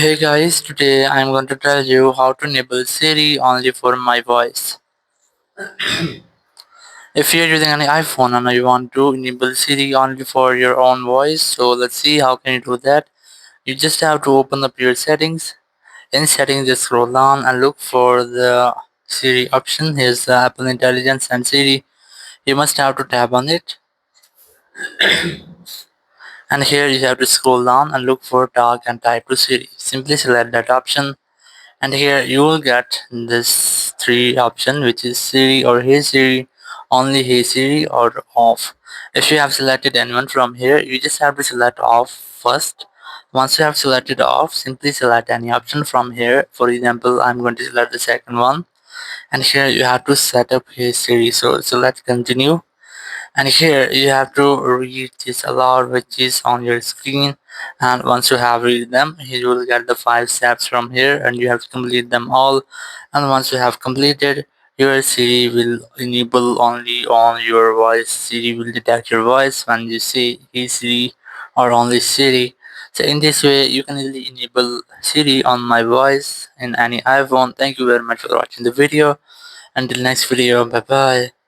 Hey guys, today I'm going to tell you how to enable Siri only for my voice. If you're using an iPhone and you want to enable Siri only for your own voice, so let's see how can you do that. You just have to open up your settings. In settings, just scroll down and look for the Siri option. Here's the Apple Intelligence and Siri. You must have to tap on it. And here you have to scroll down and look for talk and type to Siri. Simply select that option. And here you will get this three option, which is Siri or Hey Siri, only Hey Siri, or off. If you have selected anyone from here, you just have to select off first. Once you have selected off, simply select any option from here. For example, I'm going to select the second one, and here you have to set up Hey Siri. So select continue, and here you have to read this aloud, which is on your screen. And once you have read them, you will get the 5 steps from here, and you have to complete them all. And once you have completed, your Siri will enable only on your voice. Siri will detect your voice when you say hey Siri or only Siri. So in this way you can easily enable Siri on my voice in any iPhone. Thank you very much for watching the video. Until next video, bye bye.